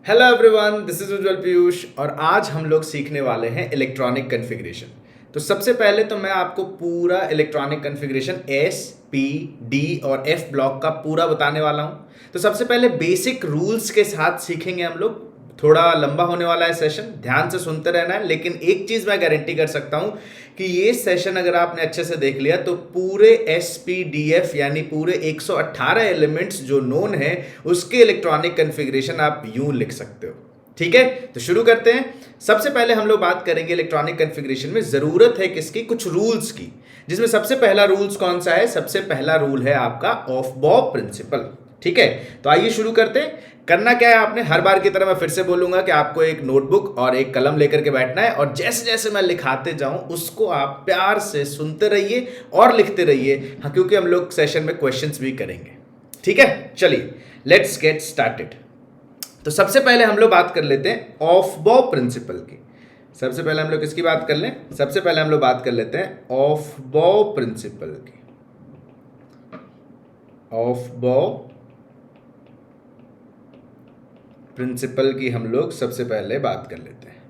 Hello everyone, this is उज्जवल पीयूष और आज हम लोग सीखने वाले हैं इलेक्ट्रॉनिक कॉन्फ़िगरेशन। तो सबसे पहले तो मैं आपको पूरा electronic configuration S P D और एफ ब्लॉक का पूरा बताने वाला हूं। तो सबसे पहले बेसिक रूल्स के साथ सीखेंगे हम लोग। थोड़ा लंबा होने वाला है सेशन, ध्यान से सुनते रहना है। लेकिन एक चीज़ मैं गारंटी कर सकता हूं कि ये सेशन अगर आपने अच्छे से देख लिया तो पूरे एस पी डी एफ यानी पूरे 118 एलिमेंट्स जो नोन है उसके इलेक्ट्रॉनिक कॉन्फ़िगरेशन आप यूं लिख सकते हो। ठीक है, तो शुरू करते हैं। सबसे पहले हम लोग बात करेंगे इलेक्ट्रॉनिक कॉन्फ़िगरेशन में ज़रूरत है किसकी, कुछ रूल्स की, जिसमें सबसे पहला रूल्स कौन सा है? सबसे पहला रूल है आपका ऑफ बॉब प्रिंसिपल। ठीक है, तो आइए शुरू करते हैं। करना क्या है आपने, हर बार की तरह मैं फिर से बोलूंगा कि आपको एक नोटबुक और एक कलम लेकर के बैठना है और जैसे जैसे मैं लिखाते जाऊं उसको आप प्यार से सुनते रहिए और लिखते रहिए। हाँ, क्योंकि हम लोग सेशन में क्वेश्चंस भी करेंगे। ठीक है, चलिए लेट्स गेट स्टार्टेड। तो सबसे पहले हम लोग बात कर लेते हैं ऑफ बॉब प्रिंसिपल की। सबसे पहले हम लोग किसकी बात कर लें? सबसे पहले हम लोग बात कर लेते हैं ऑफ बॉब प्रिंसिपल की। ऑफ बॉब प्रिंसिपल की हम लोग सबसे पहले बात कर लेते हैं।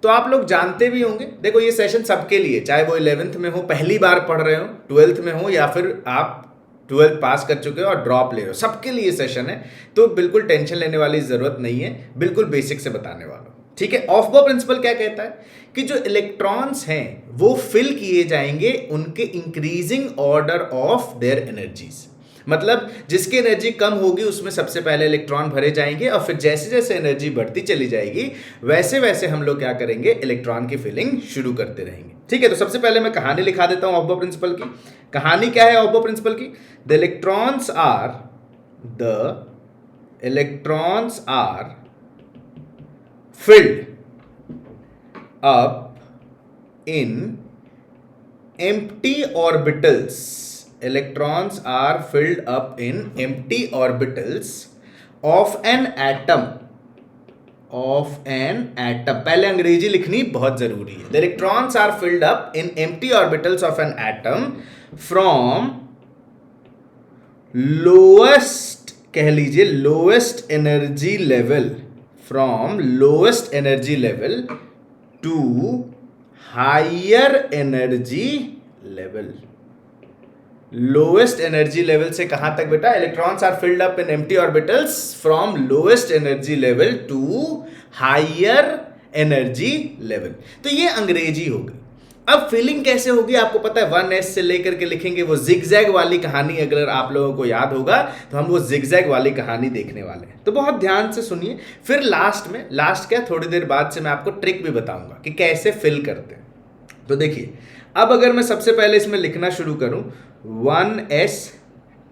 तो आप लोग जानते भी होंगे, देखो ये सेशन सबके लिए, चाहे वो 11th में हो, पहली बार पढ़ रहे हो, 12th में हो, या फिर आप 12th पास कर चुके हो और ड्रॉप ले रहे हो, सबके लिए सेशन है। तो बिल्कुल टेंशन लेने वाली जरूरत नहीं है, बिल्कुल बेसिक से बताने वाला हूं। ठीक है, ऑफ बॉब प्रिंसिपल क्या कहता है कि जो इलेक्ट्रॉन्स हैं वो फिल किए जाएंगे उनके increasing order of their energies. मतलब जिसकी एनर्जी कम होगी उसमें सबसे पहले इलेक्ट्रॉन भरे जाएंगे और फिर जैसे जैसे एनर्जी बढ़ती चली जाएगी वैसे वैसे हम लोग क्या करेंगे, इलेक्ट्रॉन की फिलिंग शुरू करते रहेंगे। ठीक है, तो सबसे पहले मैं कहानी लिखा देता हूं ऑफ बॉब प्रिंसिपल की। कहानी क्या है ऑफ बॉब प्रिंसिपल की? The electrons are filled up in empty orbitals. Electrons are filled up in empty orbitals of an atom. पहले अंग्रेजी लिखनी बहुत जरूरी है। The electrons are filled up in empty orbitals of an atom from lowest, कह लीजिए lowest energy level, from lowest energy level to higher energy level. Lowest energy level से कहां तक बेटा? Electrons are filled up in empty orbitals from lowest energy level to higher energy level. तो ये अंग्रेजी होगी। अब फिलिंग कैसे होगी आपको पता है, 1s से लेकर के लिखेंगे वो जिगजैग वाली कहानी। अगर आप लोगों को याद होगा तो हम वो जिगजैग वाली कहानी देखने वाले हैं, तो बहुत ध्यान से सुनिए। फिर लास्ट क्या, थोड़ी देर बाद से मैं आपको ट्रिक भी बताऊंगा कि कैसे फिल करते हैं। तो देखिए, अब अगर मैं सबसे पहले इसमें लिखना शुरू करूं 1s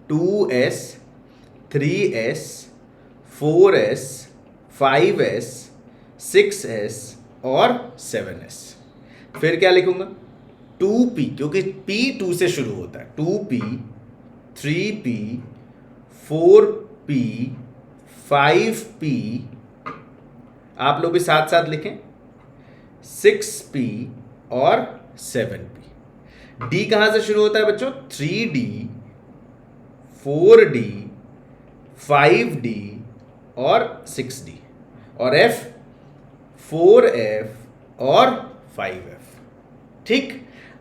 2s 3s 4s 5s 6s और 7s, फिर क्या लिखूंगा 2p, क्योंकि p 2 से शुरू होता है, 2p 3p 4p 5p, आप लोग भी साथ साथ लिखें 6p और 7p। d कहां से शुरू होता है बच्चों? 3d 4d 5d और 6d, और f 4f और 5f। ठीक,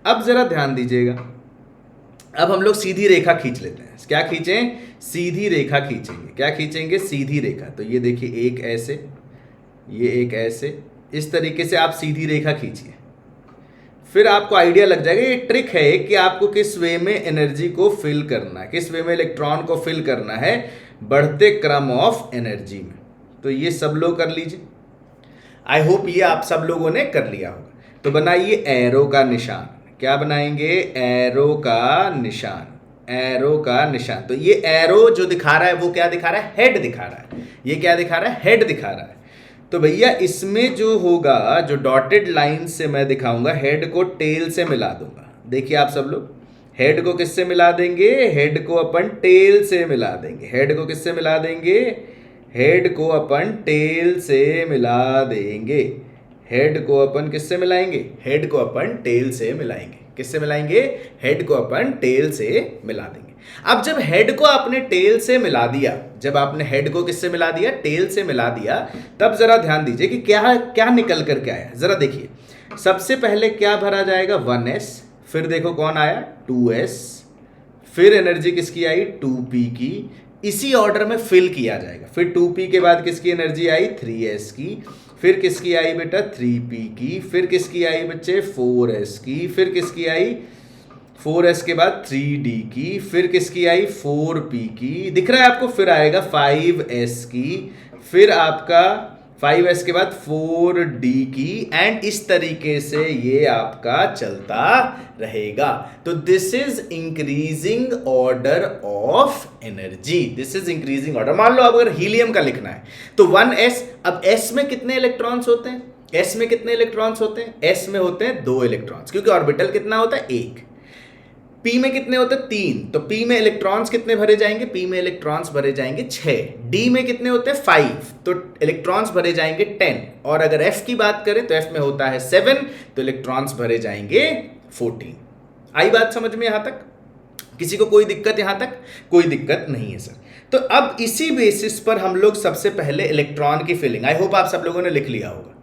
अब जरा ध्यान दीजिएगा। अब हम लोग सीधी रेखा खींच लेते हैं। क्या खींचें? सीधी रेखा खींचेंगे। क्या खींचेंगे? सीधी रेखा। तो ये देखिए, एक ऐसे, ये एक ऐसे, इस तरीके से आप सीधी रेखा खींचिए। फिर आपको आइडिया लग जाएगा। ये ट्रिक है कि आपको किस वे में एनर्जी को फिल करना है, किस वे में इलेक्ट्रॉन को फिल करना है बढ़ते क्रम ऑफ एनर्जी में। तो ये सब लोग कर लीजिए। आई होप ये आप सब लोगों ने कर लिया होगा। तो बनाइए एरो का निशान। क्या बनाएंगे? एरो का निशान। एरो का निशान। तो ये एरो जो दिखा रहा है वो क्या दिखा रहा है? हेड दिखा रहा है। ये क्या दिखा रहा है? हेड दिखा रहा है। तो भैया इसमें जो होगा, जो डॉटेड लाइन से मैं दिखाऊंगा, हेड को टेल से मिला दूंगा। देखिए आप सब लोग, हेड को किससे मिला देंगे? हेड को अपन टेल से मिला देंगे। हेड को किससे मिला देंगे? हेड को अपन टेल से मिला देंगे। हेड को अपन किससे मिलाएंगे? हेड को अपन टेल से मिलाएंगे। किससे मिलाएंगे? हेड को अपन टेल से मिला देंगे। अब जब हेड को आपने टेल से मिला दिया, जब आपने हेड को किससे मिला दिया, टेल से मिला दिया, तब जरा ध्यान दीजिए कि क्या क्या निकल करके आया। जरा देखिए, सबसे पहले क्या भरा जाएगा, 1s, फिर देखो कौन आया, 2s, फिर एनर्जी किसकी आई, 2p की, इसी ऑर्डर में फिल किया जाएगा। फिर 2p के बाद किसकी एनर्जी आई, 3s की, फिर किसकी आई बेटा, 3p की, फिर किसकी आई बच्चे, 4s की, फिर किसकी आई, 4s के बाद 3d की, फिर किसकी आई, 4p की, दिख रहा है आपको, फिर आएगा 5s की, फिर आपका 5s के बाद 4d की, एंड इस तरीके से ये आपका चलता रहेगा। तो this is increasing order of energy, this is increasing order. मान लो अब अगर हीलियम का लिखना है तो 1s, अब s में कितने इलेक्ट्रॉन्स होते हैं, s में कितने इलेक्ट्रॉन्स होते हैं, s में होते हैं 2 इलेक्ट्रॉन्स, क्योंकि ऑर्बिटल कितना होता है, 1। P में कितने होते हैं, 3, तो P में इलेक्ट्रॉन्स कितने भरे जाएंगे, P में इलेक्ट्रॉन्स भरे जाएंगे 6। D में कितने होते हैं, 5, तो इलेक्ट्रॉन्स भरे जाएंगे 10। और अगर F की बात करें तो F में होता है 7, तो इलेक्ट्रॉन्स भरे जाएंगे 14। आई बात समझ में यहां तक, किसी को कोई दिक्कत, यहां तक कोई दिक्कत नहीं है सर। तो अब इसी बेसिस पर हम लोग सबसे पहले इलेक्ट्रॉन की फिलिंग, आई होप आप सब लोगों ने लिख लिया होगा,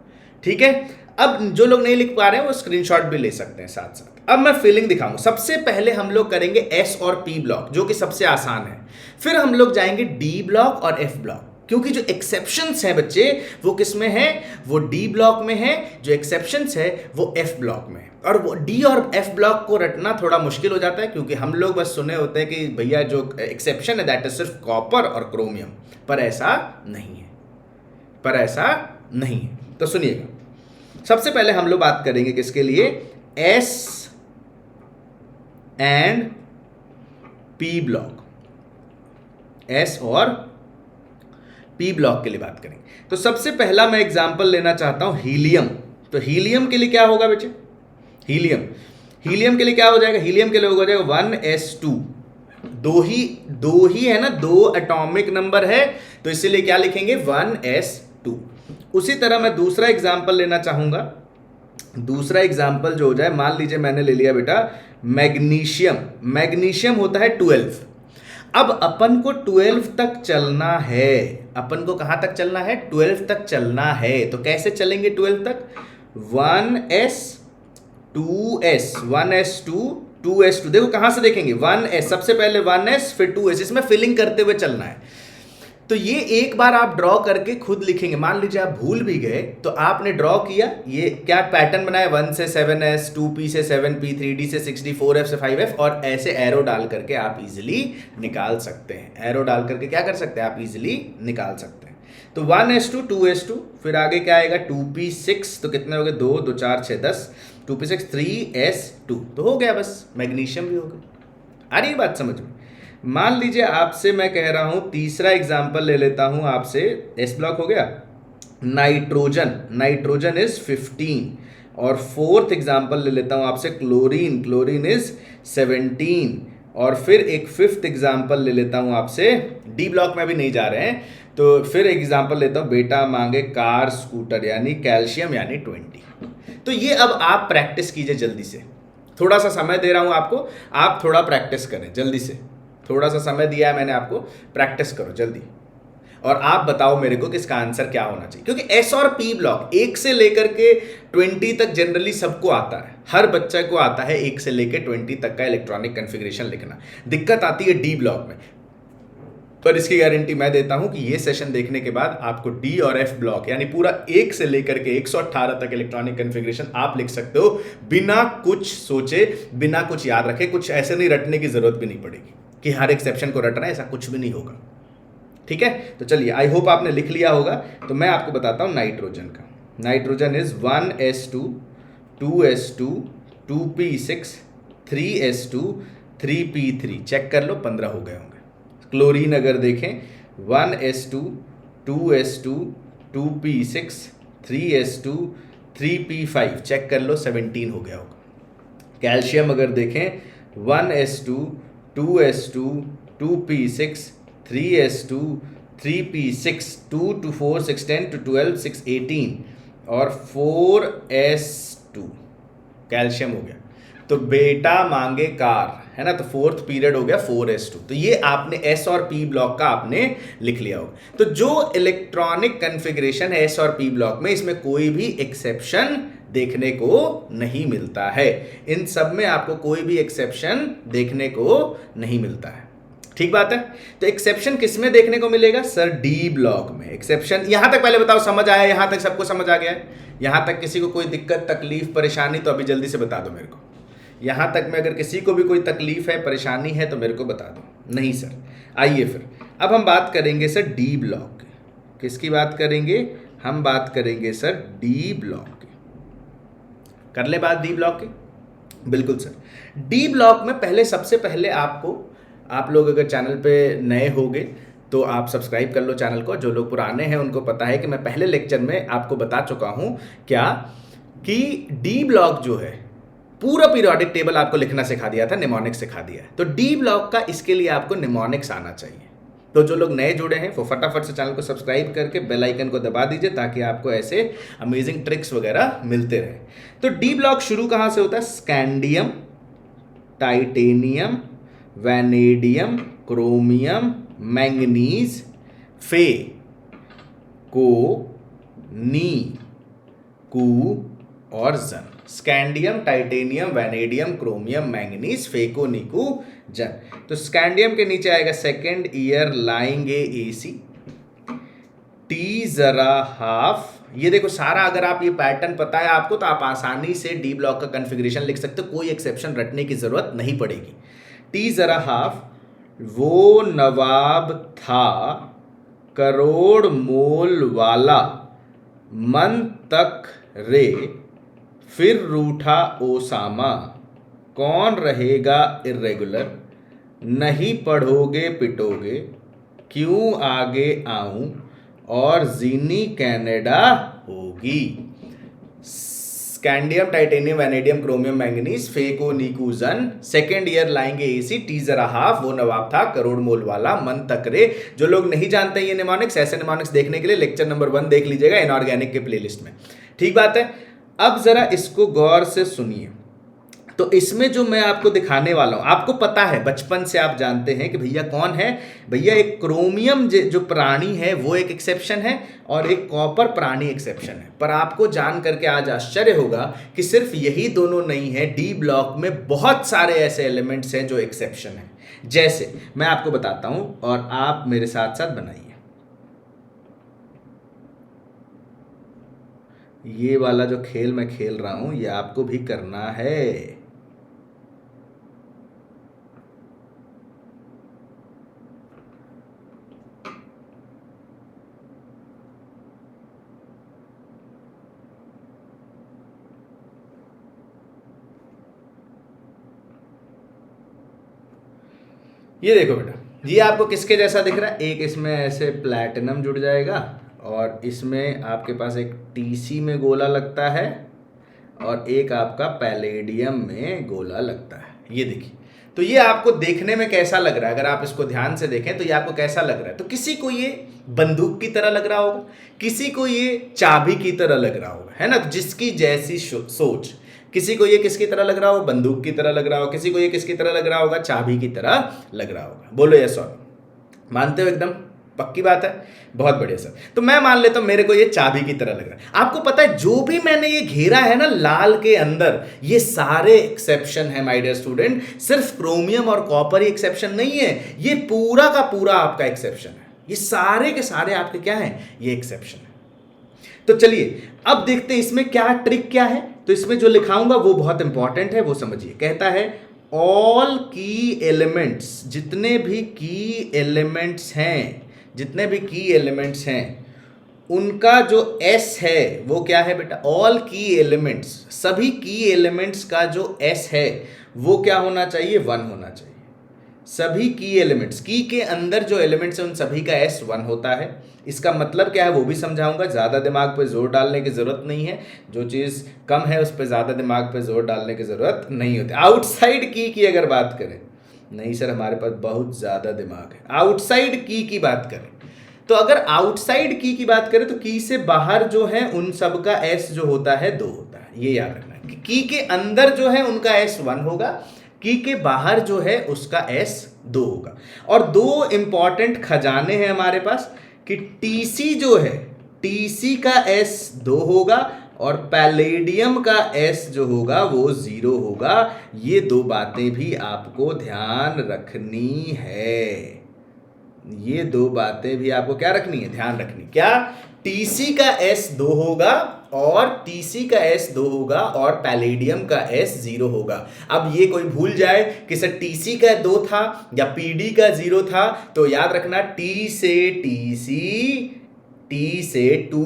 ठीक है। अब जो लोग नहीं लिख पा रहे हैं वो स्क्रीनशॉट भी ले सकते हैं साथ साथ। अब मैं फिलिंग दिखाऊंगा। सबसे पहले हम लोग करेंगे एस और पी ब्लॉक, जो कि सबसे आसान है। फिर हम लोग जाएंगे डी ब्लॉक और एफ ब्लॉक, क्योंकि जो एक्सेप्शंस हैं बच्चे वो किस में है, वो डी ब्लॉक में है, जो एक्सेप्शंस है वो एफ ब्लॉक में है। और वो डी और एफ ब्लॉक को रटना थोड़ा मुश्किल हो जाता है, क्योंकि हम लोग बस सुने होते हैं कि भैया जो एक्सेप्शन है दैट इज सिर्फ कॉपर और क्रोमियम, पर ऐसा नहीं है, पर ऐसा नहीं है। तो सुनिएगा, सबसे पहले हम लोग बात करेंगे किसके लिए, S and P block, S और पी ब्लॉक के लिए बात करेंगे। तो सबसे पहला मैं एग्जांपल लेना चाहता हूं हीलियम। तो हीलियम के लिए क्या होगा बच्चे, हीलियम के लिए क्या हो जाएगा, हीलियम के लिए हो जाएगा 1s2, दो ही है ना, 2 एटॉमिक नंबर है, तो इसीलिए क्या लिखेंगे 1s2। उसी तरह मैं दूसरा एग्जांपल लेना चाहूंगा। दूसरा एग्जांपल जो हो जाए, मान लीजिए मैंने ले लिया बेटा मैग्नीशियम। मैग्नीशियम होता है 12। अब अपन को 12 तक चलना है, अपन को कहां तक चलना है, 12 तक चलना है। तो कैसे चलेंगे 12 तक, 1s2, 2s2, देखो कहां से देखेंगे, 1s, सबसे पहले 1s फिर 2s, इसमें फिलिंग करते हुए चलना है। तो ये एक बार आप ड्रॉ करके खुद लिखेंगे। मान लीजिए आप भूल भी गए तो आपने ड्रॉ किया, ये क्या पैटर्न बनाया, 1 से 7s, 2p से 7p, 3d से 6d, 4f से 5f, और ऐसे एरो डाल करके आप इजीली निकाल सकते हैं। एरो डाल करके क्या कर सकते हैं, आप इजीली निकाल सकते हैं। तो 1s2, 2s2, फिर आगे क्या आएगा 2p6, तो कितने हो गए, 2 2 4 6 10, 2p6 3s2, तो हो गया, बस मैग्नीशियम भी हो गया। आ रही है बात समझ में। मान लीजिए आपसे मैं कह रहा हूं, तीसरा एग्जांपल ले लेता हूं आपसे, एस ब्लॉक हो गया, नाइट्रोजन, नाइट्रोजन इज 15। और फोर्थ एग्जांपल ले लेता हूं आपसे क्लोरीन, क्लोरीन इज 17। और फिर एक फिफ्थ एग्जांपल ले लेता हूं आपसे, डी ब्लॉक में भी नहीं जा रहे हैं, तो फिर एग्जांपल लेता हूं, बेटा मांगे कार स्कूटर, यानी कैल्शियम, यानी 20। तो ये अब आप प्रैक्टिस कीजिए जल्दी से, थोड़ा सा समय दे रहा हूं आपको, आप थोड़ा प्रैक्टिस करें जल्दी से, थोड़ा सा समय दिया है मैंने आपको, प्रैक्टिस करो जल्दी। और आप बताओ मेरे को कि इसका आंसर क्या होना चाहिए, क्योंकि एस और पी ब्लॉक 1 से लेकर के 20 तक जनरली सबको आता है, हर बच्चे को आता है 1 से लेकर 20 तक का इलेक्ट्रॉनिक कॉन्फ़िगरेशन लिखना। दिक्कत आती है डी ब्लॉक में, पर इसकी गारंटी मैं देता हूं कि ये सेशन देखने के बाद आपको डी और एफ ब्लॉक, यानी पूरा 1 से लेकर के 118 तक इलेक्ट्रॉनिक कॉन्फ़िगरेशन आप लिख सकते हो, बिना कुछ सोचे, बिना कुछ याद रखे। कुछ ऐसे नहीं रटने की जरूरत भी नहीं पड़ेगी कि हर एक्सेप्शन को रटना है, ऐसा कुछ भी नहीं होगा, ठीक है। तो चलिए, आई होप आपने लिख लिया होगा। तो मैं आपको बताता हूं नाइट्रोजन का। Nitrogen is 1s2, 2s2, 2p6, 3s2, 3p3, check कर लो 15 हो गए होंगे। क्लोरीन अगर देखें 1s2, 2s2, 2p6, 3s2, 3p5, check कर लो 17 हो गया होगा। कैल्शियम अगर देखें 1s2, 2s2, 2p6, 3s2, 3p6, 2 to 4 6 10 to 12 6 18, और 4s2 कैल्शियम हो गया। तो बेटा मांगे कार, है ना, तो फोर्थ पीरियड हो गया 4s2। तो ये आपने s और p ब्लॉक का आपने लिख लिया होगा। तो जो इलेक्ट्रॉनिक कॉन्फ़िगरेशन है s और p ब्लॉक में, इसमें कोई भी एक्सेप्शन देखने को नहीं मिलता है। इन सब में आपको कोई भी एक्सेप्शन देखने को नहीं मिलता है। ठीक बात है। तो एक्सेप्शन किस में देखने को मिलेगा सर? डी ब्लॉक में एक्सेप्शन। यहां तक पहले बताओ समझ आया? यहां तक सबको समझ आ गया है? यहां तक किसी को कोई दिक्कत तकलीफ परेशानी तो अभी जल्दी से बता दो मेरे को। यहां तक में अगर किसी को भी कोई तकलीफ है परेशानी है तो मेरे को बता दो। नहीं सर। आइए फिर अब हम बात करेंगे सर डी ब्लॉक की। किसकी बात करेंगे? हम बात करेंगे सर डी ब्लॉक की। कर ले बात डी ब्लॉक की। बिल्कुल सर। डी ब्लॉक में पहले सबसे पहले आपको, आप लोग अगर चैनल पे नए होगे तो आप सब्सक्राइब कर लो चैनल को। जो लोग पुराने हैं उनको पता है कि मैं पहले लेक्चर में आपको बता चुका हूं क्या कि डी ब्लॉक जो है पूरा पीरियोडिक टेबल आपको लिखना सिखा दिया था, निमोनिक्स सिखा दिया है। तो डी ब्लॉक का इसके लिए आपको निमोनिक्स आना चाहिए। तो जो लोग नए जुड़े हैं वो फटाफट से चैनल को सब्सक्राइब करके बेल आइकन को दबा दीजिए ताकि आपको ऐसे अमेजिंग ट्रिक्स वगैरह मिलते रहे। तो डी ब्लॉक शुरू कहां से होता है? Scandium, titanium, vanadium, chromium, manganese, फे, को, नी, कू और जन। Scandium, titanium, vanadium, chromium, manganese, फेको, निकू, जन। तो स्कैंडियम के नीचे आएगा सेकेंड ईयर लाएंगे एसी, टी जरा हाफ। ये देखो सारा, अगर आप ये पैटर्न पता है आपको तो आप आसानी से डी ब्लॉक का कॉन्फ़िगरेशन लिख सकते हो, कोई एक्सेप्शन रटने की जरूरत नहीं पड़ेगी। टी जरा हाफ, वो नवाब था करोड़ मोल वाला, मन तक रे फिर रूठा ओसामा, कौन रहेगा इर्रेगुलर, नहीं पढ़ोगे पिटोगे, क्यों आगे आऊं, और जीनी कनाडा होगी। Scandium, titanium, vanadium, chromium, manganese, फेको, निकू, जन। सेकेंड ईयर लाएंगे एसी, टी जरा हाफ, वो नवाब था करोड़ मोल वाला, मन तकरे। जो लोग नहीं जानते ये निमोनिक्स, ऐसे निमोनिक्स देखने के लिए लेक्चर नंबर 1 देख लीजिएगा इनऑर्गेनिक के प्लेलिस्ट में। ठीक बात है। अब जरा इसको गौर से सुनिए। तो इसमें जो मैं आपको दिखाने वाला हूं, आपको पता है बचपन से आप जानते हैं कि भैया कौन है? भैया एक क्रोमियम जो प्राणी है वो एक एक्सेप्शन है और एक कॉपर प्राणी एक्सेप्शन है। पर आपको जान करके आज आश्चर्य होगा कि सिर्फ यही दोनों नहीं है, डी ब्लॉक में बहुत सारे ऐसे एलिमेंट्स हैं जो एक्सेप्शन है। जैसे मैं आपको बताता हूं और आप मेरे साथ साथ बनाइए। ये वाला जो खेल मैं खेल रहा हूं ये आपको भी करना है। ये देखो बेटा, ये आपको किसके जैसा दिख रहा है? एक इसमें ऐसे प्लैटिनम जुड़ जाएगा और इसमें आपके पास एक टीसी में गोला लगता है और एक आपका पैलेडियम में गोला लगता है। ये देखिए, तो ये आपको देखने में कैसा लग रहा है? अगर आप इसको ध्यान से देखें तो ये आपको कैसा लग रहा है? तो किसी को ये बंदूक की तरह लग रहा होगा, किसी को ये चाबी की तरह लग रहा होगा, है ना? तो जिसकी जैसी सोच, किसी को ये किसकी तरह लग रहा हो? बंदूक की तरह लग रहा हो। किसी को ये किसकी तरह लग रहा होगा? चाबी की तरह लग रहा होगा। बोलो यस और नो। मानते हो? एकदम पक्की बात है। बहुत बढ़िया सर। तो मैं मान लेता हूं मेरे को ये चाबी की तरह लग रहा है। आपको पता है जो भी मैंने ये घेरा है ना लाल के अंदर, ये सारे एक्सेप्शन है माय डियर स्टूडेंट। सिर्फ क्रोमियम और कॉपर ही एक्सेप्शन नहीं है, ये पूरा का पूरा आपका एक्सेप्शन है। ये सारे के सारे आपके क्या हैं? ये एक्सेप्शन है। तो चलिए अब देखते हैं इसमें क्या ट्रिक क्या है। तो इसमें जो लिखाऊंगा वो बहुत इंपॉर्टेंट है, वो समझिए। कहता है ऑल की एलिमेंट्स, जितने भी की एलिमेंट्स हैं, जितने भी की एलिमेंट्स हैं उनका जो एस है वो क्या है बेटा? ऑल की एलिमेंट्स, सभी की एलिमेंट्स का जो एस है वो क्या होना चाहिए? 1 होना चाहिए। सभी की एलिमेंट्स, की के अंदर जो एलिमेंट्स हैं उन सभी का एस 1 होता है। इसका मतलब क्या है वो भी समझाऊंगा। ज़्यादा दिमाग पे जोर डालने की ज़रूरत नहीं है, जो चीज़ कम है उस पर ज़्यादा दिमाग पे जोर डालने की ज़रूरत नहीं होती। आउटसाइड की अगर बात करें, नहीं सर हमारे पास बहुत ज़्यादा दिमाग है। आउटसाइड की बात करें तो अगर आउटसाइड की बात करें तो की से बाहर जो है उन सब का एस जो होता है 2 होता है। ये याद रखना है कि के अंदर जो है उनका एस 1 होगा, की के बाहर जो है उसका एस 2 होगा। और दो इंपॉर्टेंट खजाने हैं हमारे पास कि टीसी जो है, टीसी का एस 2 होगा और पैलेडियम का एस जो होगा वो 0 होगा। ये दो बातें भी आपको ध्यान रखनी है, ये दो बातें भी आपको क्या रखनी है, ध्यान रखनी। क्या? टीसी का एस 2 होगा और टीसी का एस 2 होगा और पैलेडियम का एस 0 होगा। अब ये कोई भूल जाए कि सर टीसी का 2 था या पीडी का 0 था, तो याद रखना टी से टीसी, टी से टू,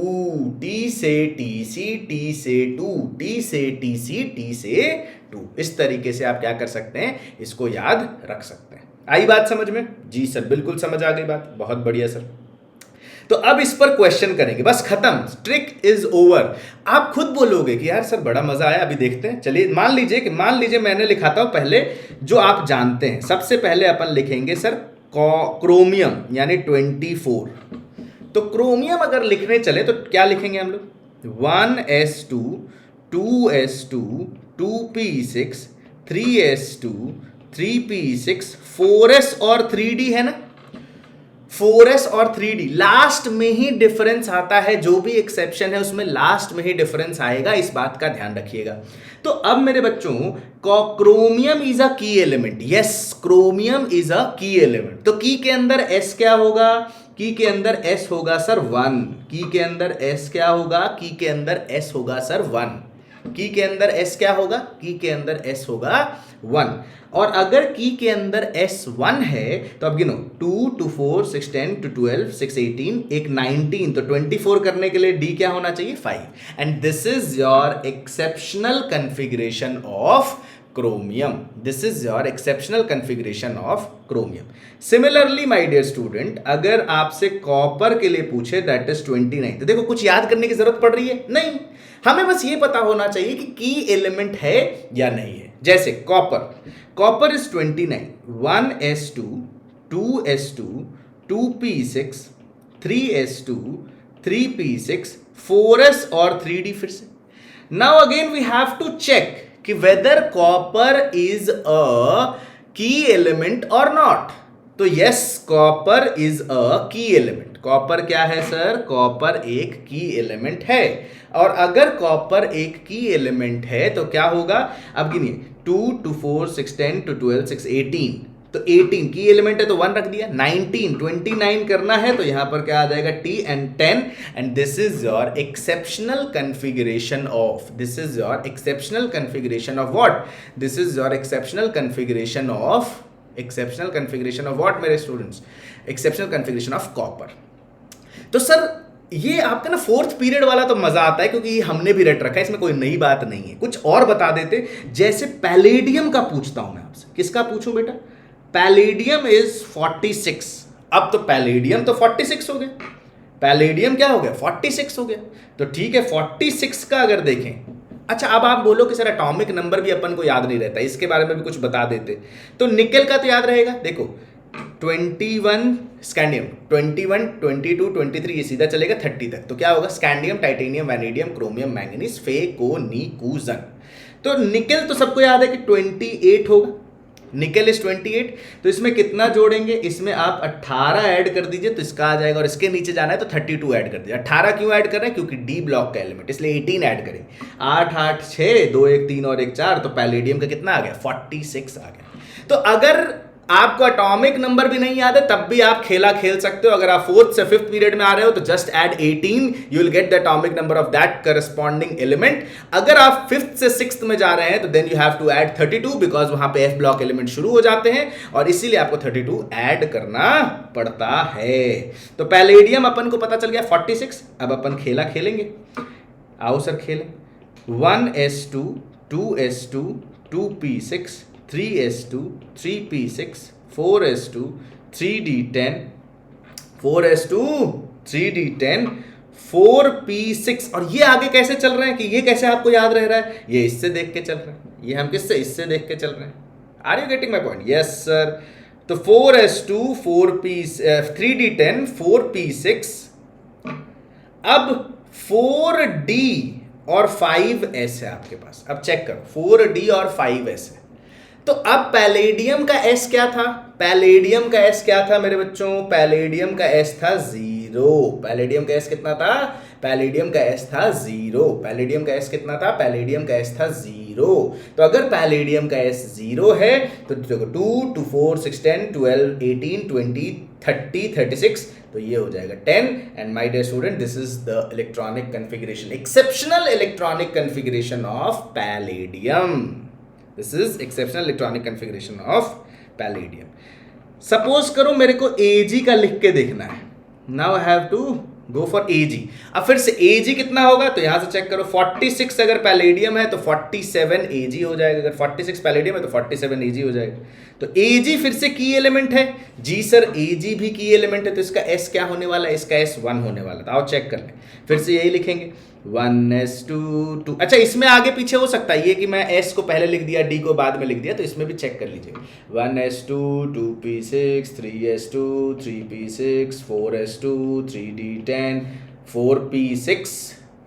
टी से टीसी, टी से टू, टी से टीसी, टी से टू। इस तरीके से आप क्या कर सकते हैं, इसको याद रख सकते हैं। आई बात समझ में? जी सर, बिल्कुल समझ आ गई बात, बहुत बढ़िया सर। तो अब इस पर क्वेश्चन करेंगे, बस खत्म, ट्रिक इज ओवर। आप खुद बोलोगे कि यार सर बड़ा मजा आया, अभी देखते हैं। चलिए मान लीजिए मैंने लिखाता हूं पहले जो आप जानते हैं। सबसे पहले अपन लिखेंगे सर क्रोमियम यानी 24। तो क्रोमियम अगर लिखने चले तो क्या लिखेंगे हम लोग? 1s2 2s2 2p6 3s2 3p6 4s और 3d है ना, 4s और 3d लास्ट में ही डिफरेंस आता है। जो भी एक्सेप्शन है उसमें लास्ट में ही डिफरेंस आएगा, इस बात का ध्यान रखिएगा। तो अब मेरे बच्चों, chromium is a key element. Yes, chromium is a key element. तो की के अंदर s क्या होगा? की के अंदर s होगा सर 1। की के अंदर s क्या होगा? की के अंदर s होगा सर 1। की के अंदर s क्या होगा? की के अंदर s होगा 1। और अगर की के अंदर s 1 है तो अब गिनो, 2 2 4 6 10 2 12 6 18 एक 19, तो 24 करने के लिए d क्या होना चाहिए? 5। And this is your exceptional configuration of chromium. This is your exceptional configuration of chromium. Similarly, my dear student, अगर आपसे कॉपर के लिए पूछे that is 29, तो देखो कुछ याद करने की जरूरत पड़ रही है? नहीं, हमें बस ये पता होना चाहिए कि की एलिमेंट है या नहीं है। जैसे copper is 29, 1s2 2s2 2p6 3s2 3p6 4s और 3d। फिर से now again we have to check कि whether copper is a key element और नॉट। तो yes, copper is a key element. Copper क्या है सर? कॉपर एक की एलिमेंट है। और अगर कॉपर एक की एलिमेंट है तो क्या होगा? अब गिनिए, 2 2 4 6 10 2 12 6 18, तो 18 की एलिमेंट है तो 1 रख दिया। 19 29 करना है तो यहां पर क्या आ जाएगा? t and 10। And this is your exceptional configuration of, this is your exceptional configuration of what? This is your exceptional configuration of, exceptional configuration of what मेरे students? Exceptional configuration of copper. तो sir ये आपका ना 4th period वाला तो मजा आता है क्योंकि हमने भी रट रखा है, इसमें कोई नई बात नहीं है। कुछ और बता देते, जैसे पैलेडियम का पूछता हूं मैं आपसे। किसका पूछूं बेटा? Palladium is 46। अब तो पैलेडियम तो 46 हो गया, पैलेडियम क्या हो गया? 46 हो गया। तो ठीक है, 46 का अगर देखें, अच्छा अब आप बोलो कि सर एटॉमिक नंबर भी अपन को याद नहीं रहता, इसके बारे में भी कुछ बता देते। तो निकेल का तो याद रहेगा, देखो 21 स्कैंडियम, 21 22 23, ये सीधा चलेगा 30 तक। तो क्या होगा? Scandium titanium vanadium chromium manganese फेकोनिकुजन। तो निकेल तो सबको याद है कि 28 होगा, निकेल इज 28। तो इसमें कितना जोड़ेंगे? इसमें आप 18 ऐड कर दीजिए तो इसका आ जाएगा, और इसके नीचे जाना है तो 32 ऐड कर दीजिए। 18 क्यों ऐड कर रहे हैं? क्योंकि डी ब्लॉक का एलिमेंट, इसलिए 18 ऐड करें। 8 8 6 2 1 3 और 1 4, तो पैलेडियम का कितना आ गया? 46 आ गया। तो अगर आपको एटॉमिक नंबर भी नहीं याद है तब भी आप खेला खेल सकते हो। अगर आप 4th से 5th पीरियड में आ रहे हो तो just add 18, you will get the atomic number of that corresponding element. अगर आप 5th से 6th में जा रहे हैं तो then you have to add 32, because वहां पे एफ ब्लॉक एलिमेंट शुरू हो जाते हैं और इसीलिए आपको 32 ऐड करना पड़ता है। तो पैलेडियम अपन को पता चल गया 46। अब अपन खेला खेलेंगे, आओ सर खेलें। 1s2 2s2 2p6 3s2 3p6 4s2 3d10 4s2 3d10 4p6। और ये आगे कैसे चल रहे हैं कि ये कैसे आपको याद रह रहा है? ये इससे देख के चल रहे हैं, ये हम किससे? इससे देख के चल रहे हैं। Are you getting my point? Yes sir. तो 4s2 3d10 4p6। अब 4d और 5s है आपके पास। अब चेक करो, 4d और 5s है तो अब पैलेडियम का एस क्या था? पैलेडियम का एस क्या था मेरे बच्चों? पैलेडियम का एस था 0। पैलेडियम का एस कितना था? पैलेडियम का एस था 0। पैलेडियम का एस कितना था? पैलेडियम का एस था 0। तो अगर पैलेडियम का एस 0 है तो देखो 2, 2, 4, 6, 10, 12, 18, 20, 30, 36, तो ये हो जाएगा 10। And my dear student, this is the electronic configuration, exceptional electronic configuration of palladium. This is exceptional electronic configuration of palladium. Suppose करो मेरे को Ag का लिख के देखना है। Now I have to go for Ag। अब फिर से Ag कितना होगा तो यहां से चेक करो, 46 अगर पैलेडियम है तो 47 Ag हो जाएगा। अगर 46 पैलेडियम है तो 47 Ag हो जाएगा। तो Ag फिर से की एलिमेंट है जी सर, Ag भी की एलिमेंट है, तो इसका S क्या होने वाला है? इसका S 1 होने वाला था। आओ चेक कर लें। फिर से यही लिखेंगे 1s2 2। अच्छा, इसमें आगे पीछे हो सकता है ये कि मैं S को पहले लिख दिया, D को बाद में लिख दिया, तो इसमें भी चेक कर लीजिए। 1s2 2p6 3s2 3p6 4s2 3d10 4p6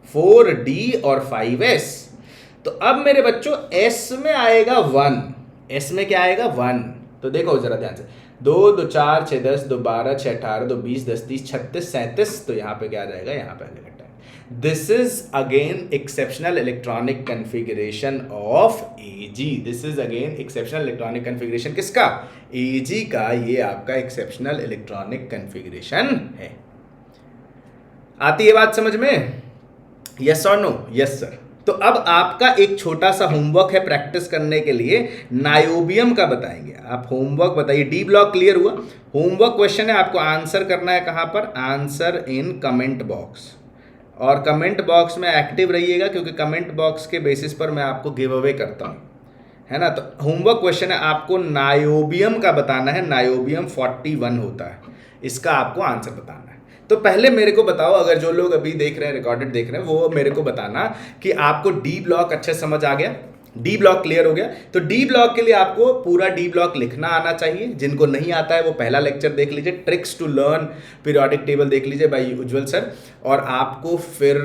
4d और 5s। तो अब मेरे बच्चों S में आएगा 1। S में क्या आएगा? 1। तो देखो जरा ध्यान से, 2 2 4 6 10 2 12 6 18 2 20 10 30 36 37, तो यहाँ पे क्या आ जाएगा? यहाँ पे आ जाएगा। This is again exceptional electronic configuration of Ag. This is again exceptional electronic configuration किसका? Ag का। ये आपका exceptional electronic configuration है। आती है बात समझ में? Yes or no? Yes sir। तो अब आपका एक छोटा सा होमवर्क है प्रैक्टिस करने के लिए, नायोबियम का बताएंगे। आप होमवर्क बताइए। डी ब्लॉक क्लियर हुआ? होमवर्क क्वेश्चन है, आपको आंसर करना है कहाँ पर? Answer in comment box. और कमेंट बॉक्स में एक्टिव रहिएगा, क्योंकि कमेंट बॉक्स के बेसिस पर मैं आपको गिव अवे करता हूँ, है ना। तो होमवर्क क्वेश्चन है, आपको नायोबियम का बताना है। नायोबियम 41 होता है, इसका आपको आंसर बताना है। तो पहले मेरे को बताओ, अगर जो लोग अभी देख रहे हैं, रिकॉर्डेड देख रहे हैं, वो मेरे को बताना कि आपको डी ब्लॉक अच्छे समझ आ गया, डी ब्लॉक क्लियर हो गया। तो डी ब्लॉक के लिए आपको पूरा डी ब्लॉक लिखना आना चाहिए। जिनको नहीं आता है वो पहला लेक्चर देख लीजिए, tricks to learn periodic table देख लीजिए बाय उज्जवल सर, और आपको फिर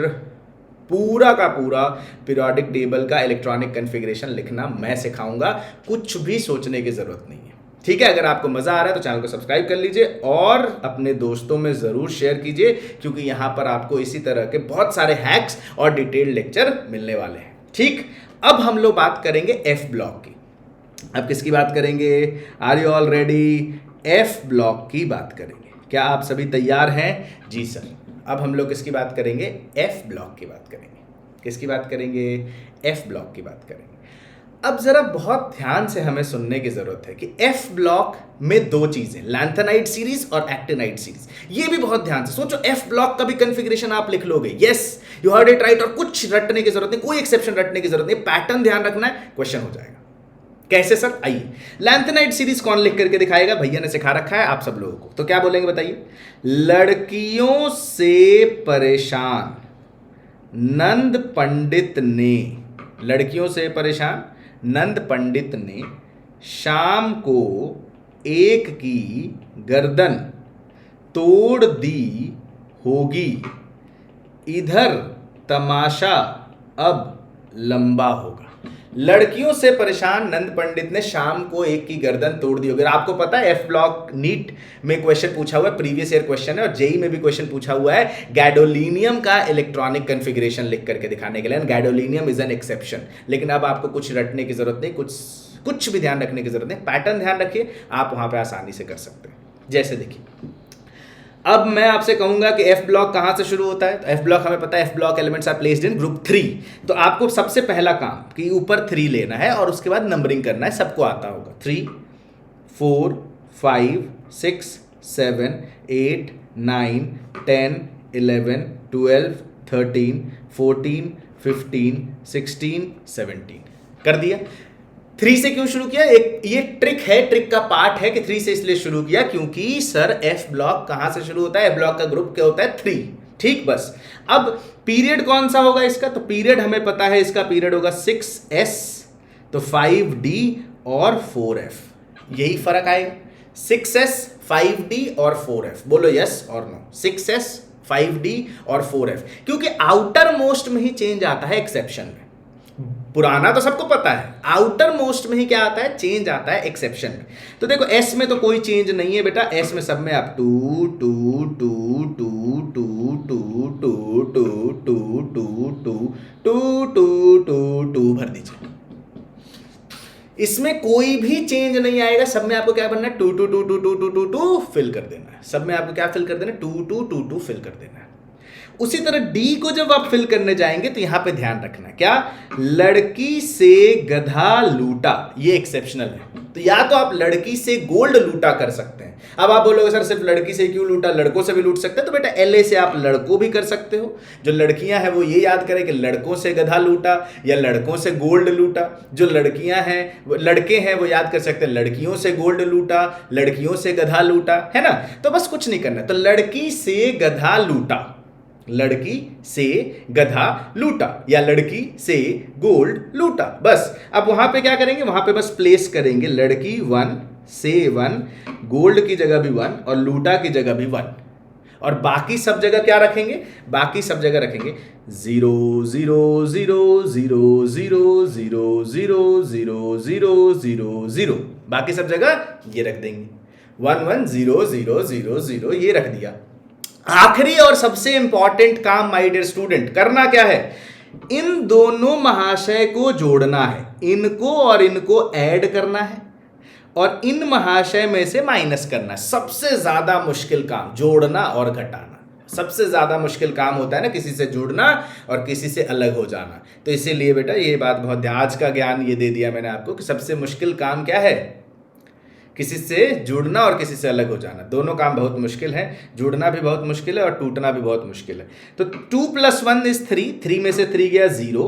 पूरा का पूरा पीरियोडिक टेबल का इलेक्ट्रॉनिक कन्फिग्रेशन लिखना मैं सिखाऊंगा। कुछ भी सोचने की जरूरत नहीं है, ठीक है। अगर आपको मजा आ रहा है तो चैनल को सब्सक्राइब कर लीजिए और अपने दोस्तों में जरूर शेयर कीजिए, क्योंकि यहां पर आपको इसी तरह के बहुत सारे हैक्स और डिटेल्ड लेक्चर मिलने वाले हैं, ठीक। अब हम लोग बात करेंगे एफ ब्लॉक की। अब किसकी बात करेंगे? Are you all ready? F block की बात करेंगे। क्या आप सभी तैयार हैं? जी सर। अब हम लोग किसकी बात करेंगे? एफ ब्लॉक की बात करेंगे। किसकी बात करेंगे? एफ ब्लॉक की बात करेंगे। अब जरा बहुत ध्यान से हमें सुनने की जरूरत है कि एफ ब्लॉक में दो चीजें, लैंथेनाइड सीरीज और एक्टिनाइड सीरीज, ये भी बहुत ध्यान से सोचो। एफ ब्लॉक का भी कन्फिग्रेशन आप लिख लोगे, yes you heard it right, और कुछ रटने की जरूरत नहीं, कोई एक्सेप्शन रटने की जरूरत नहीं, पैटर्न ध्यान रखना है, क्वेश्चन हो जाएगा। कैसे सर? आइए, लैंथेनाइड सीरीज कौन लिख करके दिखाएगा? भैया ने सिखा रखा है आप सब लोगों को। तो क्या बोलेंगे बताइए? लड़कियों से परेशान नंद पंडित ने, लड़कियों से परेशान नंद पंडित ने शाम को एक की गर्दन तोड़ दी होगी, इधर तमाशा अब लंबा होगा। लड़कियों से परेशान नंद पंडित ने शाम को एक की गर्दन तोड़ दी होगी। आपको पता है एफ ब्लॉक नीट में क्वेश्चन पूछा हुआ है, प्रीवियस ईयर क्वेश्चन है, और जेई में भी क्वेश्चन पूछा हुआ है गैडोलिनियम का इलेक्ट्रॉनिक कन्फिग्रेशन लिख करके दिखाने के लिए। Gadolinium is an exception. लेकिन अब आपको कुछ रटने की जरूरत नहीं, कुछ भी ध्यान रखने की जरूरत नहीं, पैटर्न ध्यान रखिए, आप वहां पर आसानी से कर सकते हैं। जैसे देखिए, अब मैं आपसे कहूंगा कि एफ ब्लॉक कहां से शुरू होता है। तो एफ ब्लॉक हमें पता है, F block elements are placed in group 3। तो आपको सबसे पहला काम कि ऊपर 3 लेना है और उसके बाद नंबरिंग करना है, सबको आता होगा। 3 4 5 6 7 8 9 10 11 12 13 14 15 16 17 कर दिया। 3 से क्यों शुरू किया? एक ये ट्रिक है, ट्रिक का पार्ट है कि 3 से इसलिए शुरू किया क्योंकि सर एफ ब्लॉक कहां से शुरू होता है? एफ ब्लॉक का ग्रुप क्या होता है? 3, ठीक। बस अब पीरियड कौन सा होगा इसका? तो पीरियड हमें पता है, इसका पीरियड होगा 6s, तो 5d और 4f, यही फर्क आएगा। 6s 5d और 4f, बोलो यस और नो। 6s 5d और 4f, क्योंकि आउटर मोस्ट में ही चेंज आता है एक्सेप्शन में। पुराना तो सबको पता है, आउटर मोस्ट में ही क्या आता है, चेंज आता है एक्सेप्शन में। तो देखो एस में तो कोई चेंज नहीं है बेटा, एस में सब में आप 2 2 2 2 2 2 2 2 2 2 2 2 2 2 2 भर दीजिए। इसमें कोई भी चेंज नहीं आएगा, सब में आपको क्या करना है, 2 2 2 2 2 2 2 फिल कर देना है। सब में आपको क्या फिल कर देना है, 2 2 2 2 फिल कर देना है। उसी तरह डी को जब आप फिल करने जाएंगे तो यहां पे ध्यान रखना, क्या, लड़की से गधा लूटा, ये एक्सेप्शनल है। तो या तो आप लड़की से गोल्ड लूटा कर सकते हैं। अब आप बोलोगे सर सिर्फ लड़की से क्यों लूटा, लड़कों से भी लूट सकते हैं। तो बेटा एलए से आप लड़कों भी कर सकते हो। जो लड़कियां हैं वो ये याद करें कि लड़कों से गधा लूटा या लड़कों से गोल्ड लूटा। जो लड़कियां हैं, लड़के हैं, वो याद कर सकते हैं लड़कियों से गोल्ड लूटा, लड़कियों से गधा लूटा, है ना। तो बस कुछ नहीं करना, तो लड़की से गधा लूटा, लड़की से गधा लूटा या लड़की से गोल्ड लूटा। बस अब वहां पे क्या करेंगे, वहां पे बस प्लेस करेंगे लड़की 1 से 1, गोल्ड की जगह भी 1 और लूटा की जगह भी 1, और बाकी सब जगह क्या रखेंगे, बाकी सब जगह रखेंगे 0 0 0 0 0 0 0 0 0 0 0, बाकी सब जगह ये रख देंगे 1 1 0 0 0 0, ये रख दिया। आखिरी और सबसे इंपॉर्टेंट काम माय डियर स्टूडेंट करना क्या है, इन दोनों महाशय को जोड़ना है, इनको और इनको ऐड करना है और इन महाशय में से माइनस करना है। सबसे ज्यादा मुश्किल काम जोड़ना और घटाना, सबसे ज्यादा मुश्किल काम होता है ना किसी से जुड़ना और किसी से अलग हो जाना। तो इसीलिए बेटा ये बात बहुत, आज का ज्ञान ये दे दिया मैंने आपको कि सबसे मुश्किल काम क्या है, किसी से जुड़ना और किसी से अलग हो जाना। दोनों काम बहुत मुश्किल है, जुड़ना भी बहुत मुश्किल है और टूटना भी बहुत मुश्किल है। तो 2 + 1 इज 3, 3 में से 3 गया 0,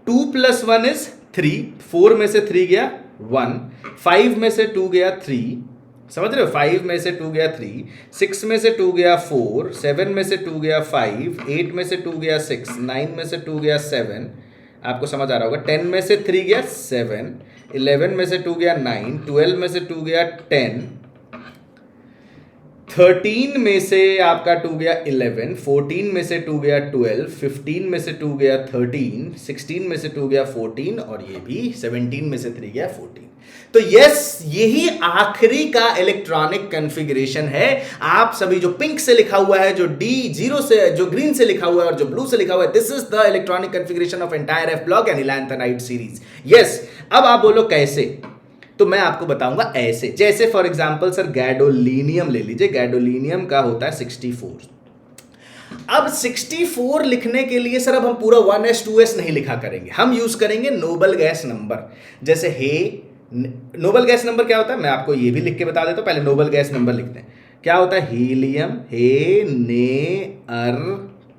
2 + 1 इज 3, 4 में से 3 गया 1, 5 में से 2 गया 3, समझ रहे हो, 5 में से 2 गया 3, 6 में से 2 गया 4, 7 में से 2 गया 5, 8 में से 2 गया 6, 9 में से 2 गया 7, आपको समझ आ रहा होगा, 10 में से 3 गया 7, 11 में से 2 गया 9, 12 में से 2 गया 10, 13 में से आपका 2 गया 11, 14 में से 2 गया 12, 15 में से 2 गया 13, 16 में से 2 गया 14 और ये भी 17 में से 3 गया 14। तो यस, यही आखिरी का इलेक्ट्रॉनिक कॉन्फ़िगरेशन है। आप सभी जो पिंक से लिखा हुआ है, जो D0 से, जो ग्रीन से लिखा हुआ है और जो ब्लू से लिखा हुआ है, this is the electronic configuration of entire F block and lanthanide series. Yes, अब आप बोलो कैसे, तो मैं आपको बताऊंगा ऐसे। जैसे फॉर एग्जांपल सर गैडोलीनियम ले लीजिए, गैडोलीनियम का होता है 64। अब 64 लिखने के लिए सर अब हम पूरा 1s 2s नहीं लिखा करेंगे, हम यूज करेंगे नोबल गैस नंबर। जैसे हे, नोबल गैस नंबर क्या होता है मैं आपको ये भी लिख के बता देता हूं, पहले नोबल गैस नंबर लिखते हैं। क्या होता है, हीलियम, हे ने अर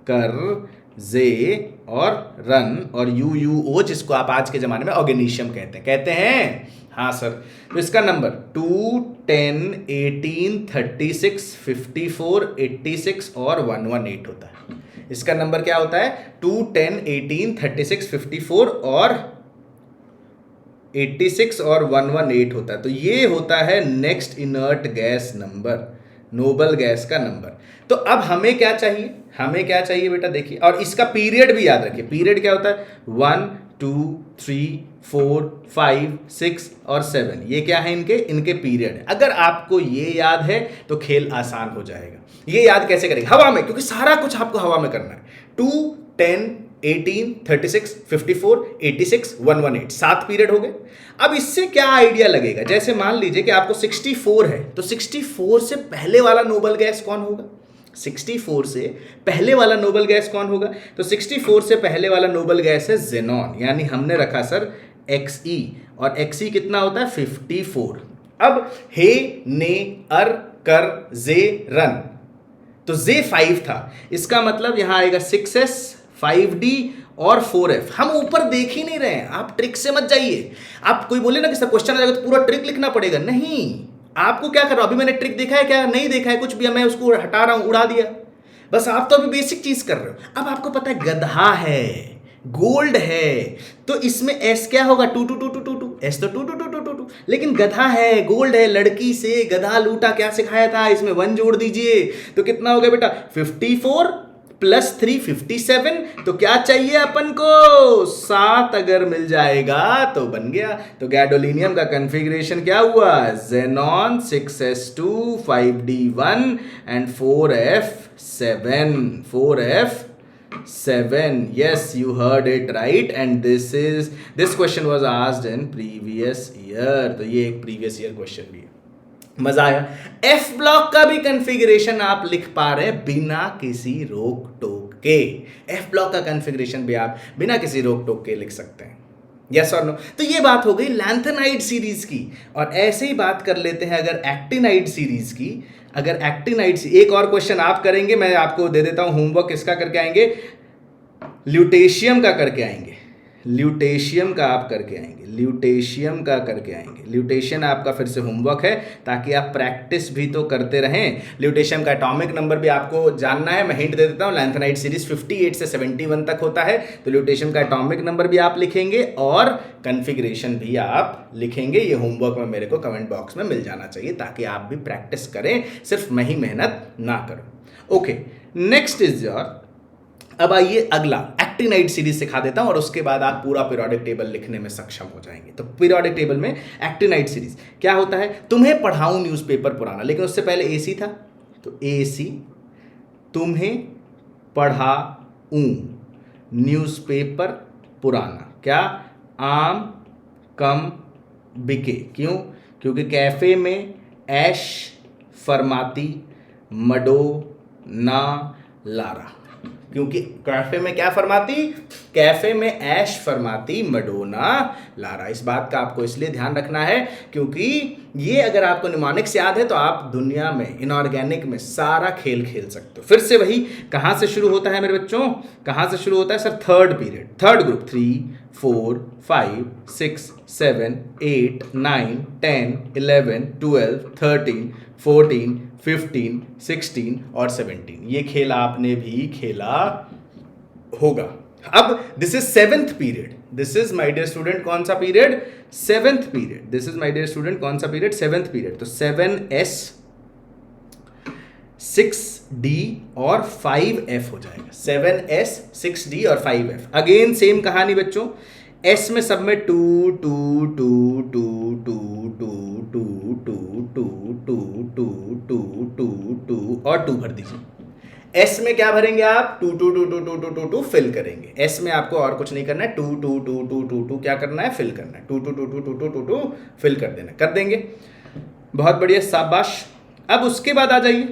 कर जे और रन और UuO, जिसको आप आज के जमाने में ऑर्गेनीशियम कहते हैं। हाँ सर, तो इसका नंबर 2 10 18 36 54 86 और 118 होता है। इसका नंबर क्या होता है, 2 10 18 36 54 और 86 और 118 होता है। तो ये होता है next inert gas number, noble gas का नंबर। तो अब हमें क्या चाहिए, हमें क्या चाहिए बेटा, देखिए, और इसका पीरियड भी याद रखिए। पीरियड क्या होता है, 1 2 3 4 5 6 और 7, ये क्या है, इनके पीरियड। अगर आपको ये याद है तो खेल आसान हो जाएगा। ये याद कैसे करेंगे, हवा में, क्योंकि सारा कुछ आपको हवा में करना है। 2 10 18 36 54 86 118, 7 पीरियड हो गए। अब इससे क्या आइडिया लगेगा, जैसे मान लीजिए कि आपको 64 है, तो 64 से पहले वाला नोबल गैस कौन होगा, 64 से पहले वाला नोबल गैस कौन होगा, तो 64 से पहले वाला नोबल गैस है जेनॉन, यानी हमने रखा सर Xe, और Xe कितना होता है 54। अब हे ने अर कर जे रन, तो जे 5 था, इसका मतलब यहां आएगा 6s 5d और 4f। हम ऊपर देख ही नहीं रहे हैं, आप ट्रिक से मत जाइए। आप कोई बोले ना कि सर क्वेश्चन आ जाएगा तो पूरा ट्रिक लिखना पड़ेगा, नहीं, आपको क्या कर रहा हूं, अभी मैंने ट्रिक देखा है क्या, नहीं देखा है कुछ भी, मैं उसको हटा रहा हूं, उड़ा दिया, बस आप तो अभी बेसिक चीज कर रहे हो। अब आपको पता है गधा है, गोल्ड है, तो इसमें एस क्या होगा, 2 2 2 2 2 2, एस तो 2 2 2 2 2 2, लेकिन गधा है, गोल्ड है, लड़की से गधा लूटा क्या सिखाया था, इसमें 1 जोड़ दीजिए तो कितना हो गया बेटा 54 +3 57, तो क्या चाहिए अपन को? 7 अगर मिल जाएगा तो बन गया। तो गैडोलीनियम का कॉन्फ़िगरेशन क्या हुआ? Xenon 6s2 5d1 and 4f7 4f7। Yes, you heard it right, and this question was asked in previous year। तो ये एक previous year question भी है। मजा आया। एफ ब्लॉक का भी कॉन्फ़िगरेशन आप लिख पा रहे हैं बिना किसी रोक टोक के। एफ ब्लॉक का कॉन्फ़िगरेशन भी आप बिना किसी रोक टोक के लिख सकते हैं। यस और नो? तो ये बात हो गई लैंथेनाइड सीरीज की। और ऐसे ही बात कर लेते हैं अगर एक्टिनाइड सीरीज की। अगर एक्टिनाइड, एक और क्वेश्चन आप करेंगे, मैं आपको दे देता हूं होमवर्क। किसका करके आएंगे? ल्यूटेशियम का करके आएंगे। ल्यूटेशियम का आप करके आएंगे। ल्यूटेशियम का करके आएंगे। ल्यूटेशियम आपका फिर से होमवर्क है, ताकि आप प्रैक्टिस भी तो करते रहें। ल्यूटेशियम का एटॉमिक नंबर भी आपको जानना है। मैं हिंट दे देता हूं, लैंथेनाइड सीरीज 58 से 71 तक होता है। तो ल्यूटेशियम का एटॉमिक नंबर भी आप लिखेंगे और कॉन्फ़िगरेशन भी आप लिखेंगे। ये होमवर्क में मेरे को कमेंट बॉक्स में मिल जाना चाहिए, ताकि आप भी प्रैक्टिस करें, सिर्फ मैं ही मेहनत ना करूं। ओके, नेक्स्ट इज योर, अब आइए अगला एक्टिनाइड सीरीज सिखा देता हूं और उसके बाद आप पूरा पीरियोडिक टेबल लिखने में सक्षम हो जाएंगे। तो पीरियोडिक टेबल में एक्टिनाइड सीरीज क्या होता है? तुम्हें पढ़ाऊं न्यूज़पेपर पुराना, लेकिन उससे पहले एसी था, तो एसी तुम्हें पढ़ाऊं न्यूज़पेपर पुराना। क्या? आम कम बिके। क्यों? क्योंकि कैफे में ऐश फरमाती मडोना लारा। क्योंकि कैफे में क्या फरमाती? कैफे में ऐश फरमाती मडोना लारा। इस बात का आपको इसलिए ध्यान रखना है क्योंकि ये अगर आपको निमोनिक्स याद है तो आप दुनिया में इनऑर्गेनिक में सारा खेल खेल सकते हो। फिर से वही, कहां से शुरू होता है मेरे बच्चों? कहां से शुरू होता है sir? Third period, third group. 3 4 5 6 7 8 9 10 11 12 13 14 15 16 और 17। ये खेल आपने भी खेला होगा। अब this is 7th period. This is my dear student कौन सा period? 7th period. This is my dear student कौन सा पीरियड? 7th period. तो 7s 6d और 5f हो जाएगा। 7s 6d और 5f। अगेन सेम कहानी बच्चों, एस में सब में 2 2 2 2 2 2 2 2 2 2 2 2 2 2 और 2 भर दीजिए। एस में क्या भरेंगे आप? 2 2 2 2 2 2 2 2 फिल करेंगे। एस में आपको और कुछ नहीं करना है, 2 2 2 2 2 2 क्या करना है? फिल करना है। 2 2 2 2 2 2 2 2 फिल कर देना, कर देंगे। बहुत बढ़िया, शाबाश। अब उसके बाद आ जाइए,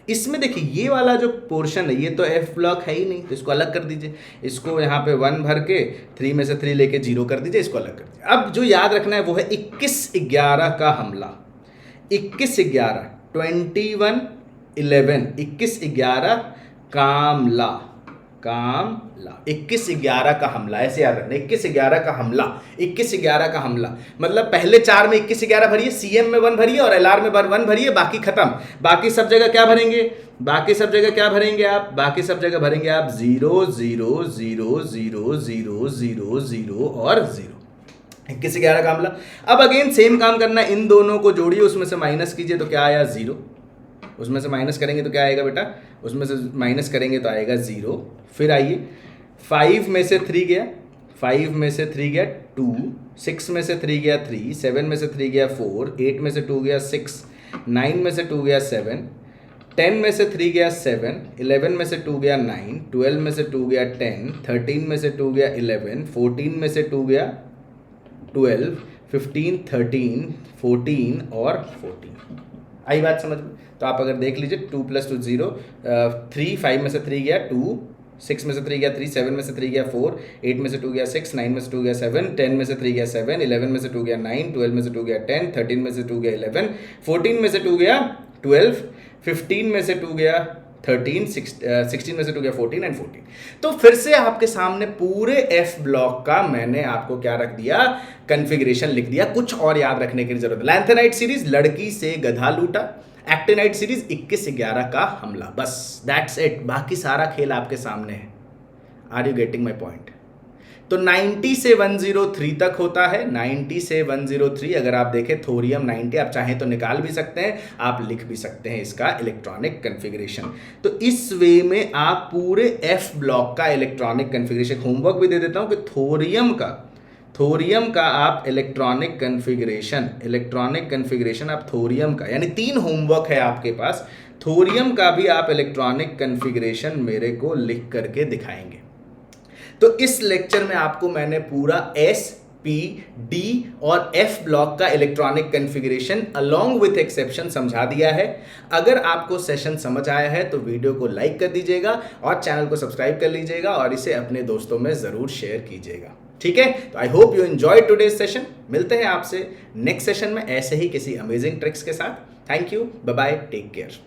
इसमें देखिए ये वाला जो पोर्शन है ये तो एफ ब्लॉक है ही नहीं, तो इसको अलग कर दीजिए। इसको यहाँ पे 1 भर के 3 में से 3 लेके 0 कर दीजिए, इसको अलग कर दीजिए। अब जो याद रखना है वो है 21-11 का हमला। 21-11 21-11 21-11 कामला 21-11 का हमला, ऐसे याद रखना। 21-11 का हमला, 21-11 का हमला मतलब पहले 4 में 21-11 भरिए, सीएम में 1 भरिए और एलआर में 1 भरिए, बाकी खत्म। बाकी सब जगह क्या भरेंगे? बाकी सब जगह क्या भरेंगे आप? बाकी सब जगह भरेंगे आप 0 0 0 0 0 0 0 और 0। 21-11 का हमला। अब अगेन सेम काम करना, इन दोनों को जोड़िए, उसमें से माइनस कीजिए तो क्या आया? 0। उसमें से माइनस करेंगे तो क्या आएगा बेटा? उसमें से माइनस करेंगे तो आएगा 0। फिर आइए 5 में से 3 गया, 5 में से 3 गया 2, 6 में से 3 गया 3, 7 में से 3 गया 4, 8 में से 2 गया 6, 9 में से 2 गया 7, 10 में से 3 गया 7, 11 में से 2 गया 9, 12 में से 2 गया 10, 13 में से 2 गया 11, 14 में से 2 गया 12, 15 13 14 और 14। आई बात समझ में? तो आप अगर देख लीजिए 2 + 2 0, 3, 5 में से 3 गया 2, 6 में से 3 गया 3, 7 में से 3 गया 4, 8 में से 2 गया 6, 9 में से 2 गया 7, 10 में से 3 गया 7, 11 में से 2 गया 9, 12 में से 2 गया 10, 13 में से 2 गया 11, 14 में से 2 गया 12, 15 में से 2 गया 13, 16 में से 2 गया 14 एंड 14। तो फिर से आपके सामने पूरे एफ ब्लॉक का मैंने आपको क्या रख दिया? कॉन्फ़िगरेशन लिख दिया। कुछ और याद रखने की जरूरत है। लैंथेनाइड सीरीज लड़की से गधा लूटा, एक्टिनाइड सीरीज 21-11 का हमला, बस दैट्स इट। बाकी सारा खेल आपके सामने है। Are you getting my point? तो 90 से 103 तक होता है, 90 से 103। अगर आप देखें थोरियम 90, आप चाहें तो निकाल भी सकते हैं, आप लिख भी सकते हैं इसका इलेक्ट्रॉनिक कन्फिग्रेशन। तो इस वे में आप पूरे एफ ब्लॉक का इलेक्ट्रॉनिक कन्फिग्रेशन, होमवर्क भी दे देता हूं कि थोरियम का आप इलेक्ट्रॉनिक कन्फिग्रेशन आप थोरियम का, यानी 3 होमवर्क है आपके पास। थोरियम का भी आप इलेक्ट्रॉनिक कन्फिग्रेशन मेरे को लिख करके दिखाएंगे। तो इस लेक्चर में आपको मैंने पूरा एस, पी, डी और एफ ब्लॉक का electronic configuration along with exception समझा दिया है। अगर आपको सेशन समझ आया है तो वीडियो को लाइक कर दीजिएगा और चैनल को सब्सक्राइब कर लीजिएगा और इसे अपने दोस्तों में जरूर शेयर कीजिएगा। ठीक है, तो I hope you enjoy today's session. मिलते हैं आपसे नेक्स्ट सेशन में ऐसे ही किसी अमेजिंग ट्रिक्स के साथ। Thank you, bye bye, take care.